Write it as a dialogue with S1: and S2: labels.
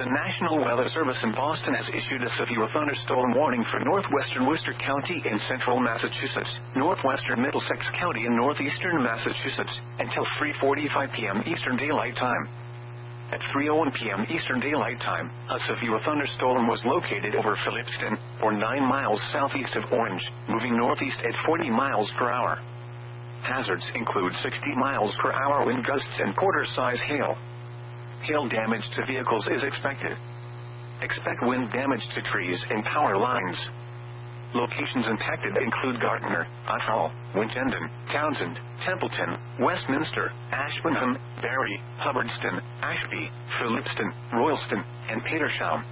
S1: The National Weather Service in Boston has issued a severe thunderstorm warning for northwestern Worcester County in central Massachusetts, northwestern Middlesex County and northeastern Massachusetts, until 3:45 p.m. Eastern Daylight Time. At 3:01 p.m. Eastern Daylight Time, a severe thunderstorm was located over Phillipston, or 9 miles southeast of Orange, moving northeast at 40 miles per hour. Hazards include 60 miles per hour wind gusts and quarter-size hail. Hail damage to vehicles is expected. Expect wind damage to trees and power lines. Locations impacted include Gardner, Athol, Winchendon, Townsend, Templeton, Westminster, Ashburnham, Barry, Hubbardston, Ashby, Phillipston, Royalston, and Petersham.